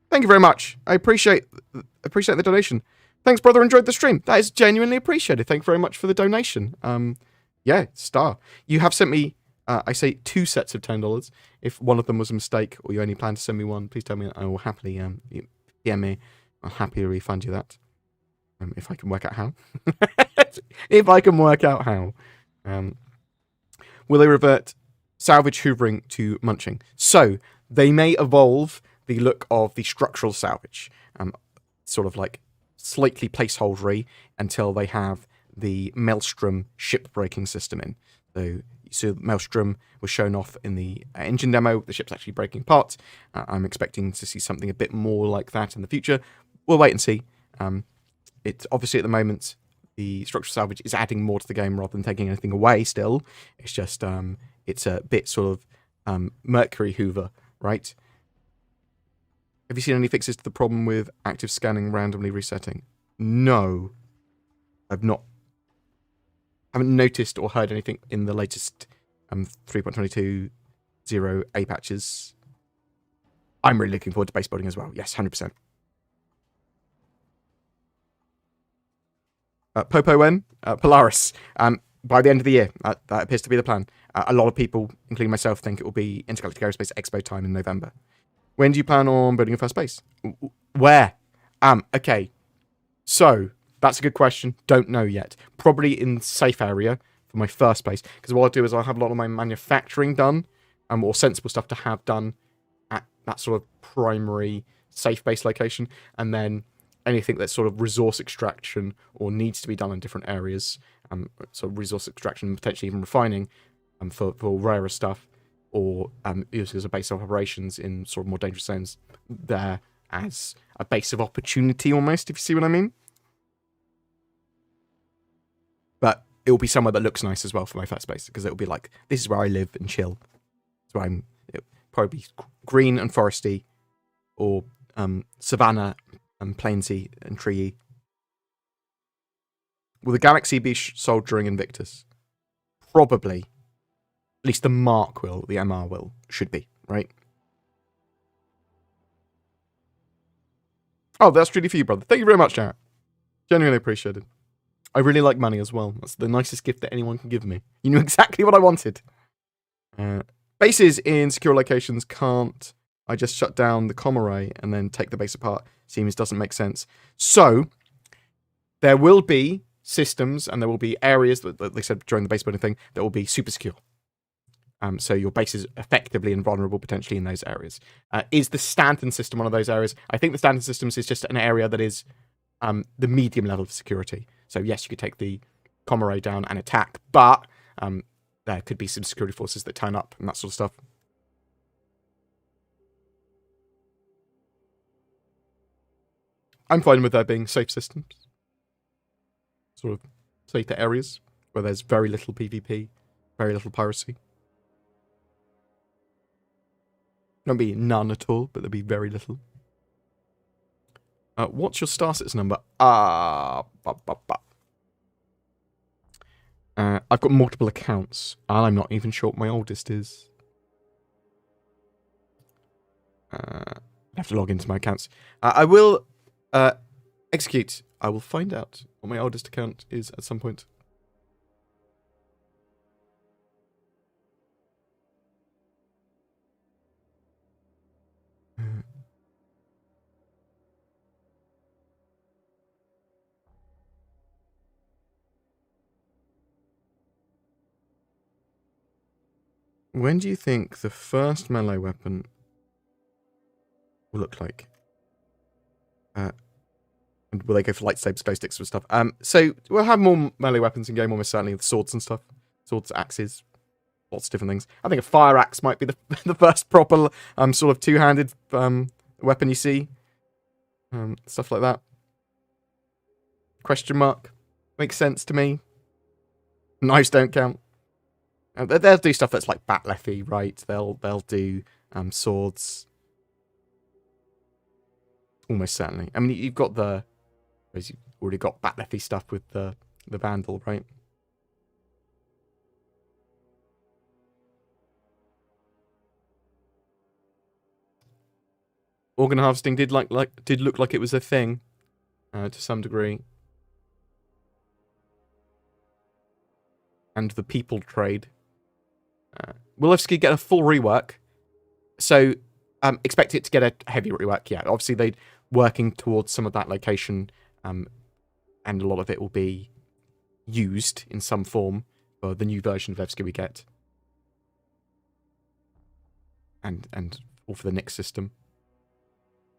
thank you very much. I appreciate the donation. Thanks, brother. Enjoyed the stream. That is genuinely appreciated. Thank you very much for the donation. Yeah, star. You have sent me, I say, 2 sets of $10. If one of them was a mistake or you only plan to send me one, please tell me. I will happily PM me. I'll happily refund you that. If I can work out how. If I can work out how. Will they revert salvage hoovering to munching? So, they may evolve the look of the structural salvage. Sort of like slightly placeholdery until they have the Maelstrom ship breaking system in. So Maelstrom was shown off in the engine demo. The ship's actually breaking apart. I'm expecting to see something a bit more like that in the future. We'll wait and see. It's obviously at the moment the structural salvage is adding more to the game rather than taking anything away. Still, it's just it's a bit sort of Mercury Hoover, right? Have you seen any fixes to the problem with active scanning randomly resetting? No, I've not. Haven't noticed or heard anything in the latest 3.22.0 A patches. I'm really looking forward to base building as well. Yes, 100%. Popo N, Polaris. By the end of the year, that appears to be the plan. A lot of people, including myself, think it will be Intergalactic Aerospace Expo time in November. When do you plan on building a first base? Where? Okay. So, that's a good question. Don't know yet. Probably in safe area for my first base. Because what I'll do is I'll have a lot of my manufacturing done, or sensible stuff to have done at that sort of primary safe base location. And then anything that's sort of resource extraction or needs to be done in different areas, so resource extraction, potentially even refining for rarer stuff, or used as a base of operations in sort of more dangerous zones there as a base of opportunity almost, if you see what I mean. But it will be somewhere that looks nice as well for my first base, because it will be like, this is where I live and chill. So it'll probably be green and foresty, or savannah and plainsy and treey. Will the Galaxy be sold during Invictus? Probably. At least the Mark will, the MR will, should be, right? Oh, that's really for you, brother. Thank you very much, Jarrett. Genuinely appreciated. I really like money as well. That's the nicest gift that anyone can give me. You knew exactly what I wanted. Bases in secure locations can't. I just shut down the comm array and then take the base apart. Seems doesn't make sense. So, there will be systems and there will be areas that they said during the base building thing that will be super secure. So your base is effectively invulnerable potentially in those areas. Is the Stanton system one of those areas? I think the Stanton systems is just an area that is the medium level of security. So yes, you could take the Comrade down and attack, but there could be some security forces that turn up and that sort of stuff. I'm fine with there being safe systems. Sort of safer areas where there's very little PvP, very little piracy. There'll be none at all, but there'll be very little. What's your star citizen number? I've got multiple accounts, and I'm not even sure what my oldest is. I have to log into my accounts. I will execute. I will find out what my oldest account is at some point. When do you think the first melee weapon will look like? And will they go for lightsabers, glow sticks, and stuff? So we'll have more melee weapons in game, almost certainly, with swords and stuff. Swords, axes, lots of different things. I think a fire axe might be the the first proper sort of two-handed weapon you see. Stuff like that. Question mark. Makes sense to me. Knives don't count. They'll do stuff that's like Batleffy, right? They'll do swords. Almost certainly. I mean, you've got you've already got Batleffy stuff with the Vandal, right? Organ harvesting did look like it was a thing, to some degree. And the people trade. Will FSK get a full rework? So expect it to get a heavy rework. Yeah, obviously they're working towards some of that location, and a lot of it will be used in some form for the new version of FSK we get, and all for the next system.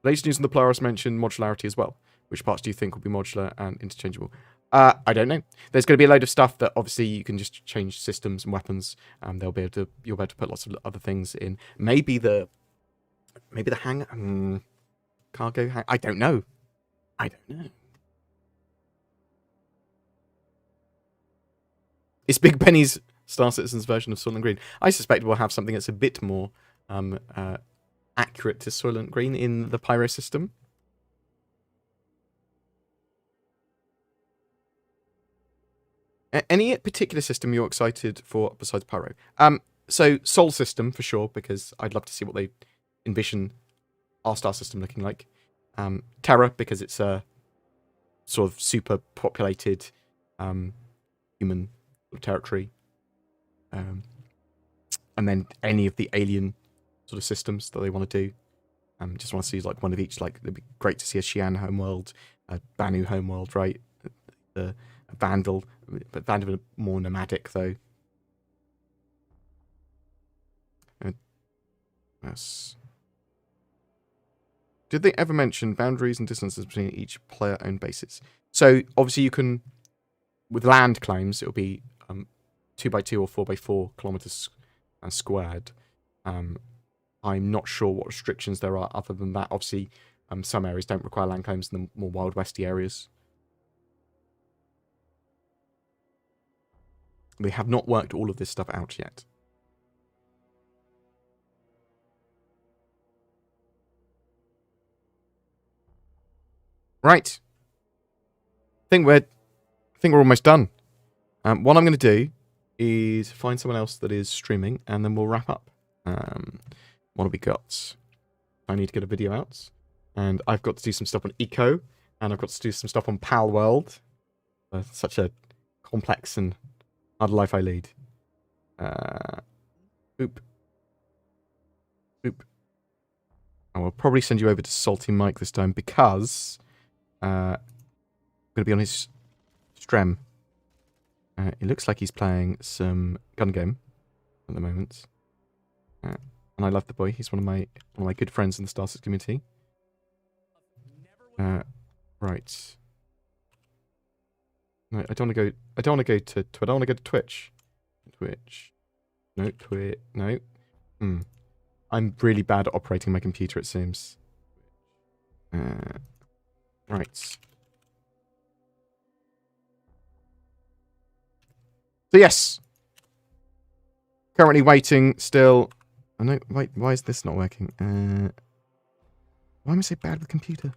Latest news on the Polaris mentioned modularity as well. Which parts do you think will be modular and interchangeable? I don't know. There's going to be a load of stuff that obviously you can just change systems and weapons. You'll be able to put lots of other things in. Maybe the cargo hang. I don't know. It's Big Benny's Star Citizen's version of Soylent Green. I suspect we'll have something that's a bit more accurate to Soylent Green in the Pyro system. Any particular system you're excited for besides Pyro? So Sol system for sure, because I'd love to see what they envision our star system looking like. Terra, because it's a sort of super populated human territory. And then any of the alien sort of systems that they want to do. Just want to see like one of each. Like it'd be great to see a Xi'an homeworld, a Banu homeworld, right? The Vandal, but Vandal are more nomadic though. Yes. Did they ever mention boundaries and distances between each player-owned bases? So obviously you can, with land claims, it'll be 2x2 or 4x4 kilometers squared. I'm not sure what restrictions there are other than that. Obviously, some areas don't require land claims in the more Wild Westy areas. They have not worked all of this stuff out yet. Right. I think we're almost done. What I'm going to do is find someone else that is streaming, and then we'll wrap up. What have we got? I need to get a video out, and I've got to do some stuff on Eco, and I've got to do some stuff on Pal World. Such a complex and hard life I lead. Boop. I will probably send you over to Salty Mike this time because I'm going to be on his stream. It looks like he's playing some gun game at the moment. And I love the boy. He's one of my good friends in the Star Citizen community. Right. No, I don't want to go. I don't want to go to. I don't want to go to Twitch. Twitch. No, Twitch. No. I'm really bad at operating my computer, it seems. Right. So yes. Currently waiting still. Oh no, wait, why is this not working? Why am I so bad with computer?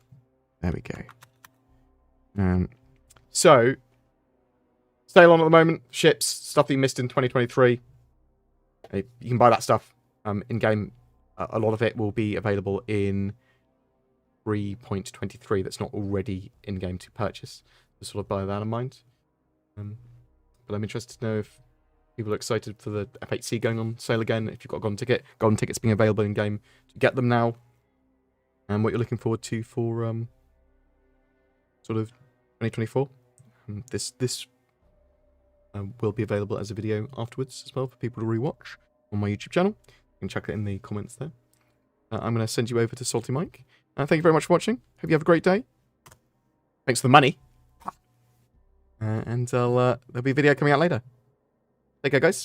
There we go. So, sale on at the moment. Ships, stuff that you missed in 2023. You can buy that stuff in-game. A lot of it will be available in 3.23 that's not already in-game to purchase. So sort of bear that in mind. But I'm interested to know if people are excited for the F8C going on sale again. If you've got a golden tickets being available in-game, to get them now. And what you're looking forward to for sort of 2024. This will be available as a video afterwards as well for people to rewatch on my YouTube channel. You can check it in the comments there. I'm going to send you over to Salty Mike. Thank you very much for watching. Hope you have a great day. Thanks for the money. And there'll be a video coming out later. Take care, guys.